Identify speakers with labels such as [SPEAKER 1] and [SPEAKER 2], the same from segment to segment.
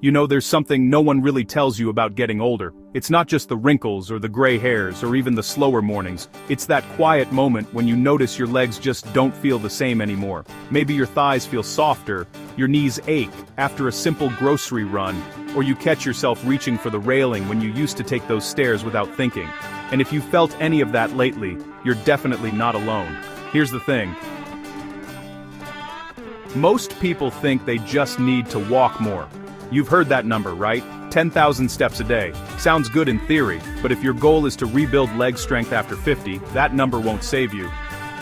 [SPEAKER 1] You know, there's something no one really tells you about getting older. It's not just the wrinkles or the gray hairs or even the slower mornings. It's that quiet moment when you notice your legs just don't feel the same anymore. Maybe your thighs feel softer, your knees ache after a simple grocery run, or you catch yourself reaching for the railing when you used to take those stairs without thinking. And if you felt any of that lately, you're definitely not alone. Here's the thing. Most people think they just need to walk more. You've heard that number, right? 10,000 steps a day. Sounds good in theory, but if your goal is to rebuild leg strength after 50, that number won't save you.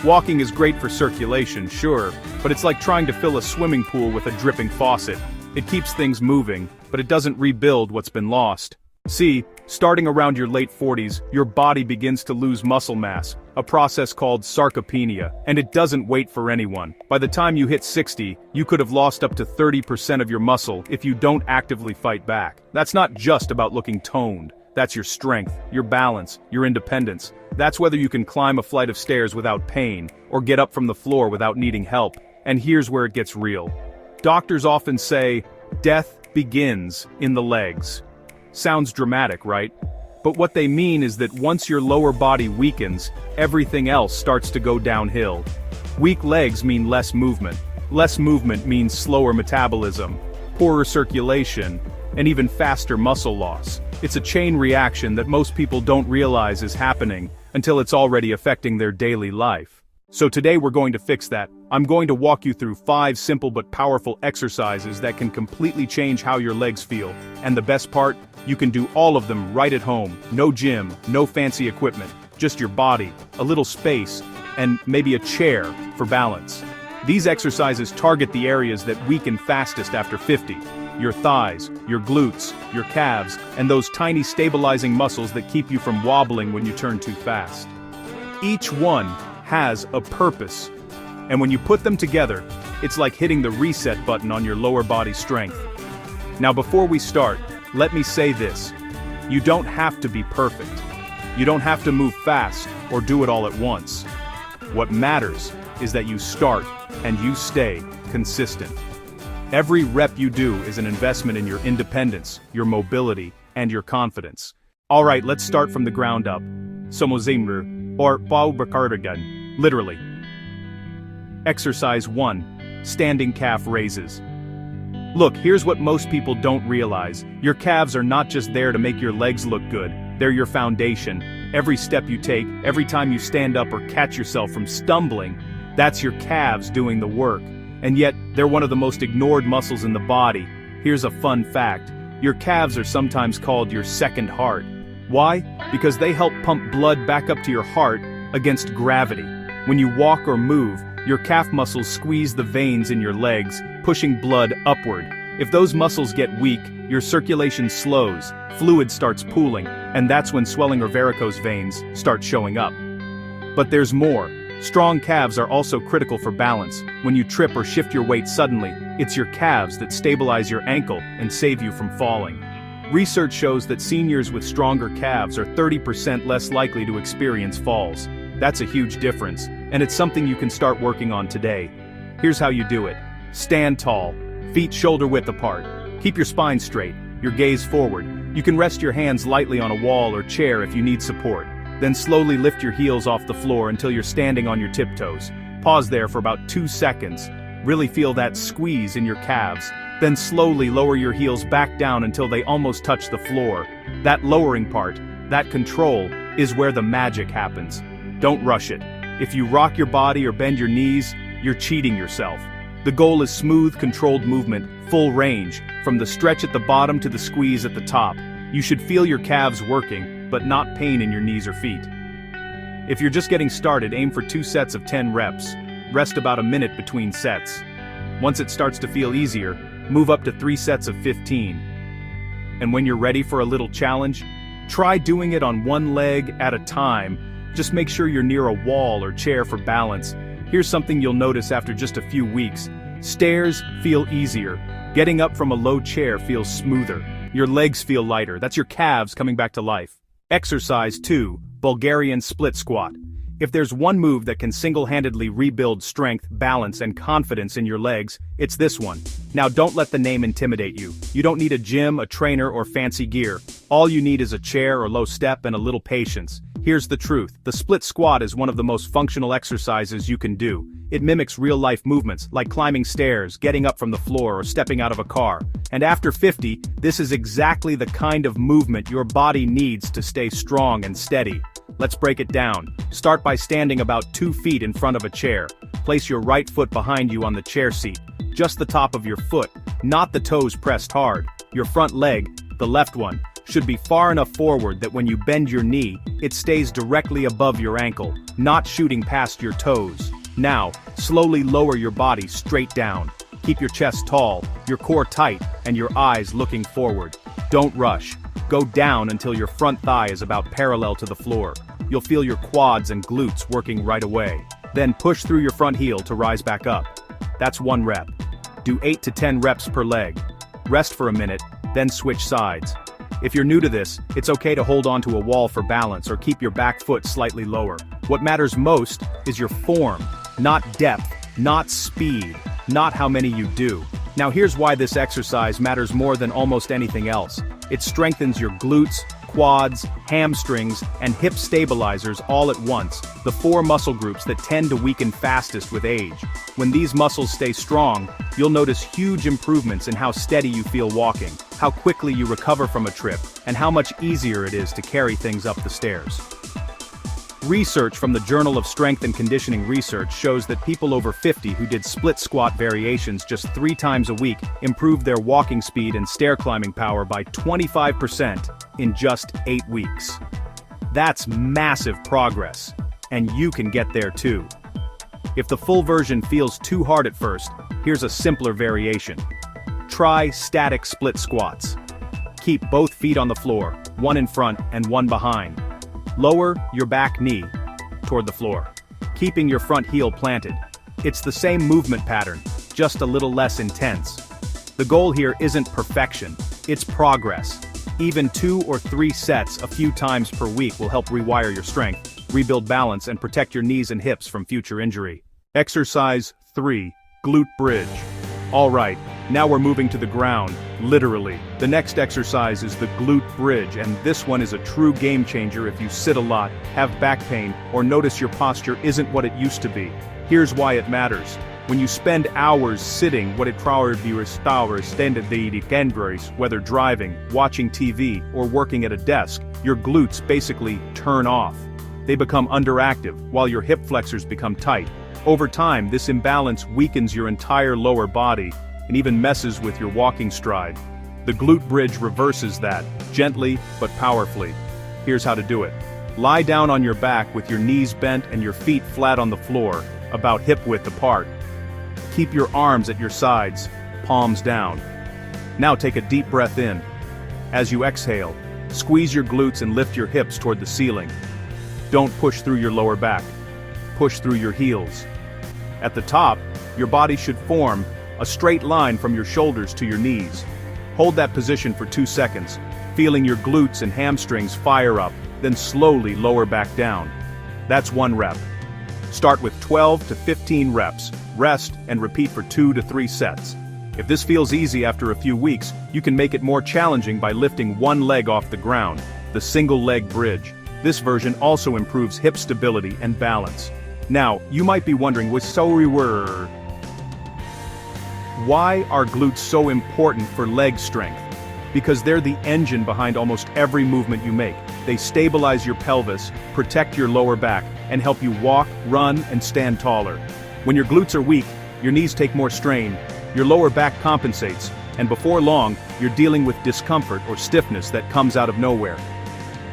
[SPEAKER 1] Walking is great for circulation, sure, but it's like trying to fill a swimming pool with a dripping faucet. It keeps things moving, but it doesn't rebuild what's been lost. See, starting around your late 40s, your body begins to lose muscle mass, a process called sarcopenia, and it doesn't wait for anyone. By the time you hit 60, you could have lost up to 30% of your muscle if you don't actively fight back. That's not just about looking toned. That's your strength, your balance, your independence. That's whether you can climb a flight of stairs without pain, or get up from the floor without needing help. And here's where it gets real. Doctors often say, death begins in the legs. Sounds dramatic, right? But what they mean is that once your lower body weakens, everything else starts to go downhill. Weak legs mean less movement. Less movement means slower metabolism, poorer circulation, and even faster muscle loss. It's a chain reaction that most people don't realize is happening until it's already affecting their daily life. So today we're going to fix that. I'm going to walk you through 5 simple but powerful exercises that can completely change how your legs feel. And the best part? You can do all of them right at home. No gym, no fancy equipment, just your body, a little space, and maybe a chair for balance. These exercises target the areas that weaken fastest after 50. Your thighs, your glutes, your calves, and those tiny stabilizing muscles that keep you from wobbling when you turn too fast. Each one has a purpose, and when you put them together, it's like hitting the reset button on your lower body strength. Now before we start, let me say this. You don't have to be perfect. You don't have to move fast or do it all at once. What matters is that you start and you stay consistent. Every rep you do is an investment in your independence, your mobility, and your confidence. Alright, let's start from the ground up. Somozimru, or Baubakardagan, literally. Exercise 1. Standing calf raises. Look, here's what most people don't realize. Your calves are not just there to make your legs look good, they're your foundation. Every step you take, every time you stand up or catch yourself from stumbling, that's your calves doing the work. And yet, they're one of the most ignored muscles in the body. Here's a fun fact. Your calves are sometimes called your second heart. Why? Because they help pump blood back up to your heart against gravity. When you walk or move, your calf muscles squeeze the veins in your legs, pushing blood upward. If those muscles get weak, your circulation slows, fluid starts pooling, and that's when swelling or varicose veins start showing up. But there's more. Strong calves are also critical for balance. When you trip or shift your weight suddenly, it's your calves that stabilize your ankle and save you from falling. Research shows that seniors with stronger calves are 30% less likely to experience falls. That's a huge difference, and it's something you can start working on today. Here's how you do it. Stand tall, feet shoulder-width apart. Keep your spine straight, your gaze forward. You can rest your hands lightly on a wall or chair if you need support. Then slowly lift your heels off the floor until you're standing on your tiptoes. Pause there for about 2 seconds. Really feel that squeeze in your calves. Then slowly lower your heels back down until they almost touch the floor. That lowering part, that control, is where the magic happens. Don't rush it. If you rock your body or bend your knees, you're cheating yourself. The goal is smooth, controlled movement, full range, from the stretch at the bottom to the squeeze at the top. You should feel your calves working, but not pain in your knees or feet. If you're just getting started, aim for 2 sets of 10 reps. Rest about a minute between sets. Once it starts to feel easier, move up to 3 sets of 15. And when you're ready for a little challenge, try doing it on one leg at a time. Just make sure you're near a wall or chair for balance. Here's something you'll notice after just a few weeks. Stairs feel easier. Getting up from a low chair feels smoother. Your legs feel lighter. That's your calves coming back to life. Exercise 2. Bulgarian Split Squat. If there's one move that can single-handedly rebuild strength, balance, and confidence in your legs, it's this one. Now don't let the name intimidate you. You don't need a gym, a trainer, or fancy gear. All you need is a chair or low step and a little patience. Here's the truth. The split squat is one of the most functional exercises you can do. It mimics real-life movements, like climbing stairs, getting up from the floor, or stepping out of a car. And after 50, this is exactly the kind of movement your body needs to stay strong and steady. Let's break it down. Start by standing about 2 feet in front of a chair. Place your right foot behind you on the chair seat. Just the top of your foot, not the toes pressed hard. Your front leg, the left one, should be far enough forward that when you bend your knee, it stays directly above your ankle, not shooting past your toes. Now, slowly lower your body straight down. Keep your chest tall, your core tight, and your eyes looking forward. Don't rush. Go down until your front thigh is about parallel to the floor. You'll feel your quads and glutes working right away. Then push through your front heel to rise back up. That's 1 rep. Do 8 to 10 reps per leg. Rest for a minute, then switch sides. If you're new to this, it's okay to hold onto a wall for balance or keep your back foot slightly lower. What matters most is your form, not depth, not speed, not how many you do. Now here's why this exercise matters more than almost anything else. It strengthens your glutes, quads, hamstrings, and hip stabilizers all at once, the 4 muscle groups that tend to weaken fastest with age. When these muscles stay strong, you'll notice huge improvements in how steady you feel walking, how quickly you recover from a trip, and how much easier it is to carry things up the stairs. Research from the Journal of Strength and Conditioning Research shows that people over 50 who did split squat variations just 3 times a week improved their walking speed and stair climbing power by 25% in just 8 weeks. That's massive progress, and you can get there too. If the full version feels too hard at first, here's a simpler variation. Try static split squats. Keep both feet on the floor, one in front and one behind. Lower your back knee toward the floor, keeping your front heel planted. It's the same movement pattern, just a little less intense. The goal here isn't perfection, it's progress. Even 2 or 3 sets a few times per week will help rewire your strength, rebuild balance, and protect your knees and hips from future injury. Exercise 3, Glute Bridge. Alright, now we're moving to the ground, literally. The next exercise is the glute bridge, and this one is a true game changer if you sit a lot, have back pain, or notice your posture isn't what it used to be. Here's why it matters. When you spend hours sitting, whether driving, watching TV, or working at a desk, your glutes basically turn off. They become underactive, while your hip flexors become tight. Over time, this imbalance weakens your entire lower body, and even messes with your walking stride. The glute bridge reverses that, gently but powerfully. Here's how to do it. Lie down on your back with your knees bent and your feet flat on the floor, about hip width apart. Keep your arms at your sides, palms down. Now take a deep breath in. As you exhale, squeeze your glutes and lift your hips toward the ceiling. Don't push through your lower back. Push through your heels. At the top, your body should form a straight line from your shoulders to your knees. Hold that position for 2 seconds, feeling your glutes and hamstrings fire up, then slowly lower back down. That's 1 rep. Start with 12 to 15 reps, rest, and repeat for 2 to 3 sets. If this feels easy after a few weeks, you can make it more challenging by lifting one leg off the ground, the single leg bridge. This version also improves hip stability and balance. Now, you might be wondering, why are glutes so important for leg strength? Because they're the engine behind almost every movement you make. They stabilize your pelvis, protect your lower back, and help you walk, run, and stand taller. When your glutes are weak, your knees take more strain, your lower back compensates, and before long, you're dealing with discomfort or stiffness that comes out of nowhere.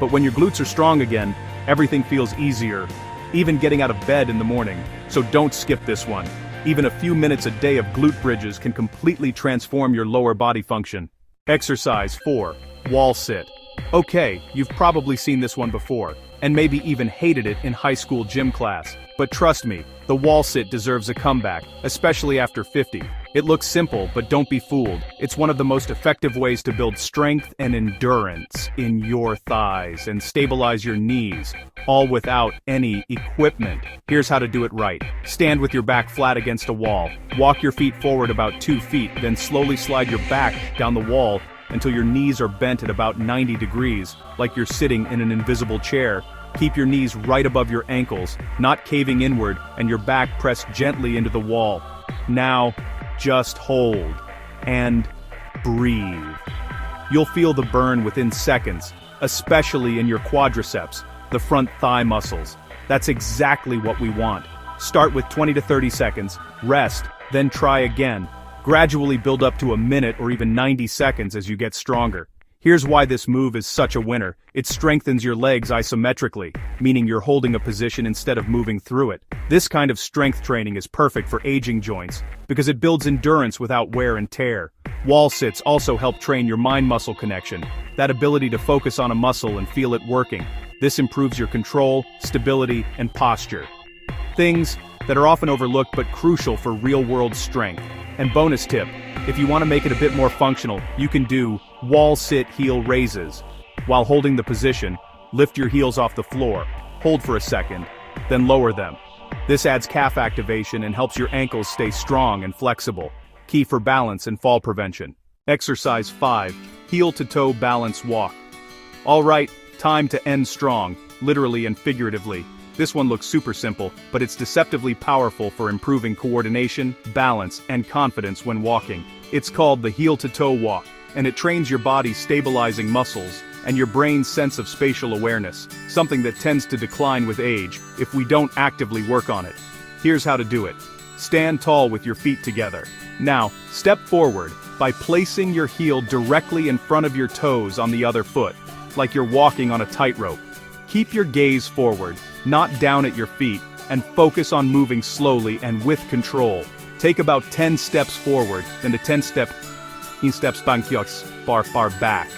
[SPEAKER 1] But when your glutes are strong again, everything feels easier, even getting out of bed in the morning. So don't skip this one. Even a few minutes a day of glute bridges can completely transform your lower body function. Exercise 4, wall sit. Okay, you've probably seen this one before, and maybe even hated it in high school gym class. But trust me, the wall sit deserves a comeback, especially after 50. It looks simple, but don't be fooled. It's one of the most effective ways to build strength and endurance in your thighs and stabilize your knees, all without any equipment. Here's how to do it right. Stand with your back flat against a wall. Walk your feet forward about 2 feet, then slowly slide your back down the wall until your knees are bent at about 90 degrees, like you're sitting in an invisible chair. Keep your knees right above your ankles, not caving inward, and your back pressed gently into the wall. Now, just hold and breathe. You'll feel the burn within seconds, especially in your quadriceps, the front thigh muscles. That's exactly what we want. Start with 20 to 30 seconds, rest, then try again. Gradually build up to a minute or even 90 seconds as you get stronger. Here's why this move is such a winner. It strengthens your legs isometrically, meaning you're holding a position instead of moving through it. This kind of strength training is perfect for aging joints, because it builds endurance without wear and tear. Wall sits also help train your mind-muscle connection, that ability to focus on a muscle and feel it working. This improves your control, stability, and posture. Things that are often overlooked but crucial for real-world strength. And bonus tip, if you want to make it a bit more functional, you can do wall sit heel raises. While holding the position, lift your heels off the floor, hold for a second, then lower them. This adds calf activation and helps your ankles stay strong and flexible, key for balance and fall prevention. Exercise 5, heel to toe balance walk. Alright, time to end strong, literally and figuratively. This one looks super simple, but it's deceptively powerful for improving coordination, balance, and confidence when walking. It's called the heel-to-toe walk, and it trains your body's stabilizing muscles and your brain's sense of spatial awareness, something that tends to decline with age if we don't actively work on it. Here's how to do it. Stand tall with your feet together. Now, step forward by placing your heel directly in front of your toes on the other foot, like you're walking on a tightrope. Keep your gaze forward, not down at your feet, and focus on moving slowly and with control. Take about 10 steps forward, then a 10 steps far back.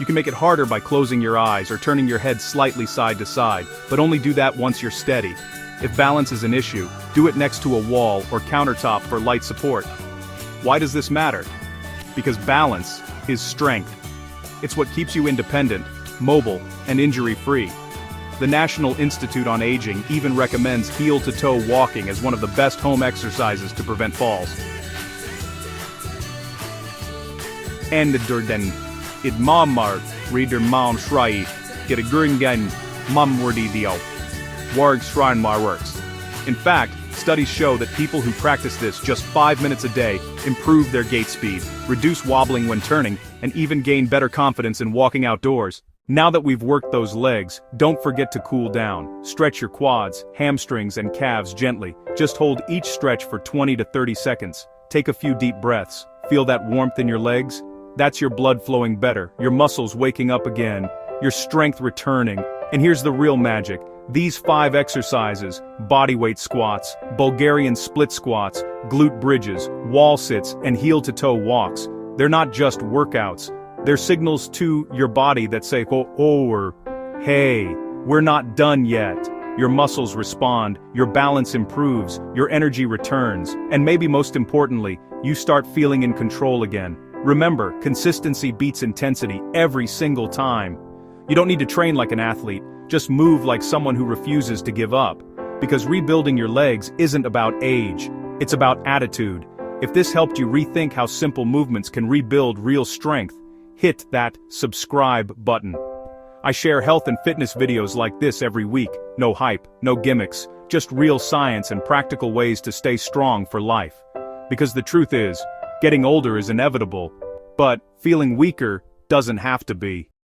[SPEAKER 1] You can make it harder by closing your eyes or turning your head slightly side to side, but only do that once you're steady. If balance is an issue, do it next to a wall or countertop for light support. Why does this matter? Because balance is strength. It's what keeps you independent, mobile, and injury-free. The National Institute on Aging even recommends heel-to-toe walking as one of the best home exercises to prevent falls. En den it mammar reader maun shrai get a gurgen mumwordy dio warg shrine mar works. In fact, studies show that people who practice this just 5 minutes a day improve their gait speed, reduce wobbling when turning, and even gain better confidence in walking outdoors. Now that we've worked those legs, don't forget to cool down. Stretch your quads, hamstrings, and calves gently. Just hold each stretch for 20 to 30 seconds. Take a few deep breaths. Feel that warmth in your legs? That's your blood flowing better, your muscles waking up again, your strength returning. And here's the real magic. These 5 exercises, bodyweight squats, Bulgarian split squats, glute bridges, wall sits, and heel-to-toe walks, they're not just workouts. They're signals to your body that say, oh, or, hey, we're not done yet. Your muscles respond, your balance improves, your energy returns, and maybe most importantly, you start feeling in control again. Remember, consistency beats intensity every single time. You don't need to train like an athlete, just move like someone who refuses to give up. Because rebuilding your legs isn't about age, it's about attitude. If this helped you rethink how simple movements can rebuild real strength, hit that subscribe button. I share health and fitness videos like this every week. No hype, no gimmicks, just real science and practical ways to stay strong for life. Because the truth is, getting older is inevitable, but feeling weaker doesn't have to be.